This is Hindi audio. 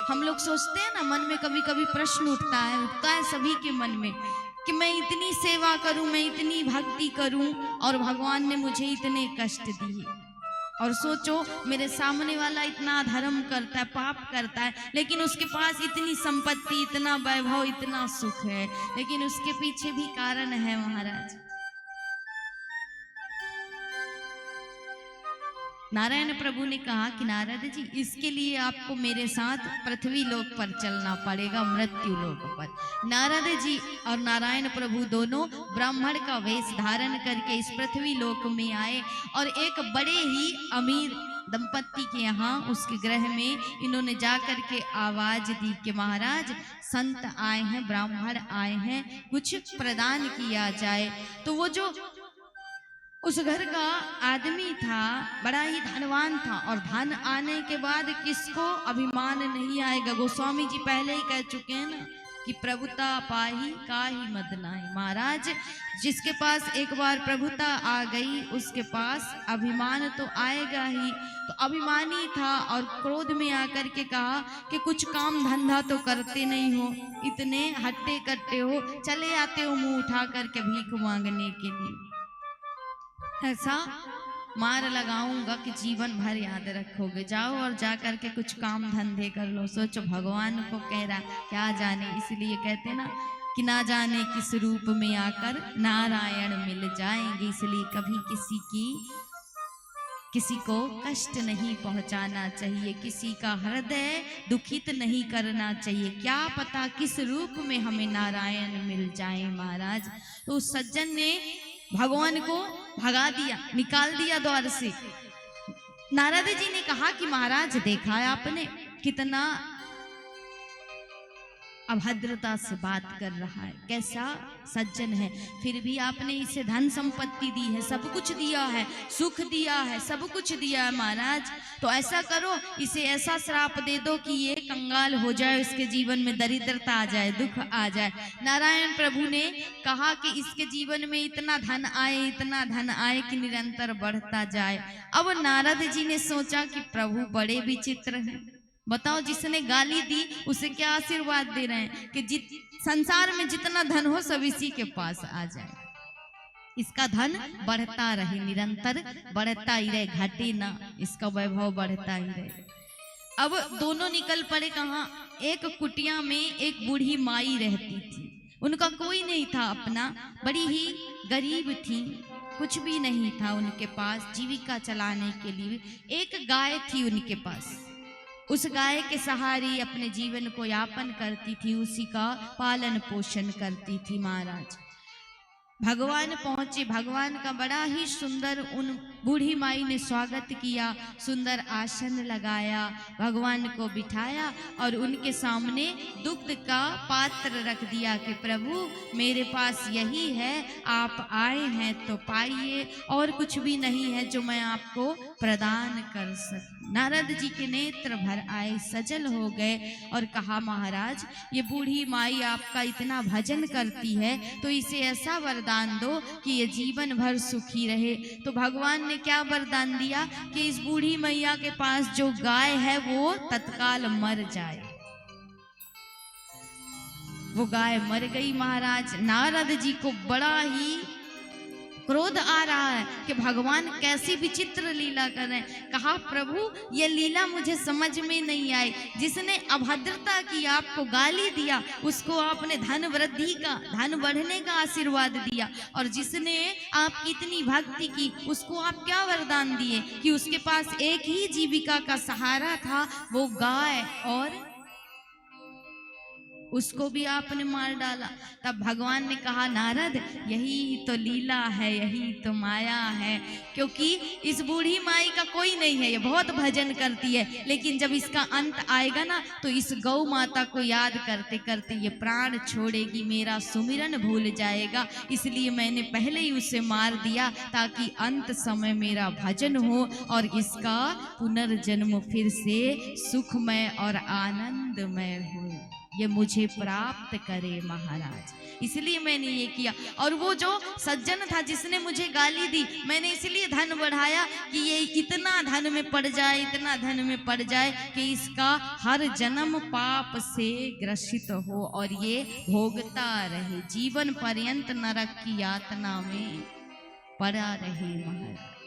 हम लोग सोचते हैं ना, मन में कभी कभी प्रश्न उठता है सभी के मन में कि मैं इतनी सेवा करूं, मैं इतनी भक्ति करूं और भगवान ने मुझे इतने कष्ट दिए। और सोचो, मेरे सामने वाला इतना धर्म करता है, पाप करता है, लेकिन उसके पास इतनी संपत्ति, इतना वैभव, इतना सुख है, लेकिन उसके पीछे भी कारण है महाराज। नारायण प्रभु ने कहा कि नारद जी, इसके लिए आपको मेरे साथ पृथ्वी लोक पर चलना पड़ेगा, मृत्यु लोक पर। नारद जी और नारायण प्रभु दोनों ब्राह्मण का वेश धारण करके इस पृथ्वी लोक में आए और एक बड़े ही अमीर दंपत्ति के यहाँ, उसके गृह में इन्होंने जाकर के आवाज दी कि महाराज, संत आए हैं, ब्राह्मण आए हैं, कुछ प्रदान किया जाए। तो वो जो उस घर का आदमी था, बड़ा ही धनवान था, और धन आने के बाद किसको अभिमान नहीं आएगा। गोस्वामी जी पहले ही कह चुके हैं ना कि प्रभुता पाही काहि मद नाहि। महाराज, जिसके पास एक बार प्रभुता आ गई उसके पास अभिमान तो आएगा ही। तो अभिमानी था और क्रोध में आकर के कहा कि कुछ काम धंधा तो करते नहीं हो, इतने हट्टे कट्टे हो, चले आते हो मुंह उठा करके भीख मांगने के लिए। ऐसा मार लगाऊंगा कि जीवन भर याद रखोगे। जाओ और जा करके कुछ काम धंधे कर लो। सोचो, भगवान को कह रहा, क्या जाने, इसलिए कहते ना कि ना जाने किस रूप में आकर नारायण मिल जाएंगे। इसलिए कभी किसी को कष्ट नहीं पहुंचाना चाहिए, किसी का हृदय दुखित नहीं करना चाहिए। क्या पता किस रूप में हमें नारायण मिल जाए महाराज। तो उस सज्जन ने भगवान को भगा दिया, निकाल दिया द्वार से। नारद जी ने कहा कि महाराज, देखा है आपने कितना अभद्रता से बात कर रहा है, कैसा सज्जन है, फिर भी आपने इसे धन संपत्ति दी है, सब कुछ दिया है, सुख दिया है, सब कुछ दिया है महाराज। तो ऐसा करो, इसे ऐसा श्राप दे दो कि ये कंगाल हो जाए, उसके जीवन में दरिद्रता आ जाए, दुख आ जाए। नारायण प्रभु ने कहा कि इसके जीवन में इतना धन आए, इतना धन आए कि निरंतर बढ़ता जाए। अब नारद जी ने सोचा कि प्रभु बड़े विचित्र हैं। बताओ, जिसने गाली दी उसे क्या आशीर्वाद दे रहे हैं कि संसार में जितना धन हो सब इसी के पास आ जाए, इसका धन बढ़ता रहे, निरंतर बढ़ता ही रहे, घटे ना, इसका वैभव बढ़ता ही रहे। अब दोनों निकल पड़े कहाँ? एक कुटिया में एक बूढ़ी माई रहती थी, उनका कोई नहीं था अपना, बड़ी ही गरीब थी, कुछ भी नहीं था उनके पास जीविका चलाने के लिए। एक गाय थी उनके पास, उस गाय के सहारे अपने जीवन को यापन करती थी, उसी का पालन पोषण करती थी महाराज। भगवान पहुंचे, भगवान का बड़ा ही सुंदर उन बूढ़ी माई ने स्वागत किया, सुंदर आसन लगाया, भगवान को बिठाया और उनके सामने दुग्ध का पात्र रख दिया कि प्रभु मेरे पास यही है, आप आए हैं तो पाइए, और कुछ भी नहीं है जो मैं आपको प्रदान कर सकूं। नारद जी के नेत्र भर आए, सजल हो गए और कहा, महाराज, ये बूढ़ी माई आपका इतना भजन करती है तो इसे ऐसा वरदान दो कि ये जीवन भर सुखी रहे। तो भगवान ने क्या वरदान दिया कि इस बूढ़ी मैया के पास जो गाय है वो तत्काल मर जाए। वो गाय मर गई महाराज। नारद जी को बड़ा ही क्रोध आ रहा है कि भगवान कैसी विचित्र लीला कर रहे हैं। कहा, प्रभु ये लीला मुझे समझ में नहीं आई, जिसने अभद्रता की, आपको गाली दिया, उसको आपने धन वृद्धि का, धन बढ़ने का आशीर्वाद दिया, और जिसने आपकी इतनी भक्ति की उसको आप क्या वरदान दिए कि उसके पास एक ही जीविका का सहारा था, वो गाय, और उसको भी आपने मार डाला। तब भगवान ने कहा, नारद यही तो लीला है, यही तो माया है, क्योंकि इस बूढ़ी माई का कोई नहीं है, ये बहुत भजन करती है, लेकिन जब इसका अंत आएगा ना तो इस गौ माता को याद करते करते ये प्राण छोड़ेगी, मेरा सुमिरन भूल जाएगा, इसलिए मैंने पहले ही उसे मार दिया ताकि अंत समय मेरा भजन हो और इसका पुनर्जन्म फिर से सुखमय और आनंदमय हो। ये मुझे प्राप्त करे महाराज। इसलिए मैंने ये किया। और वो जो सज्जन था जिसने मुझे गाली दी, मैंने इसलिए धन बढ़ाया कि ये इतना धन में पड़ जाए, इतना धन में पड़ जाए कि इसका हर जन्म पाप से ग्रसित हो और ये भोगता रहे, जीवन पर्यंत नरक की यातना में पड़ा रहे महाराज।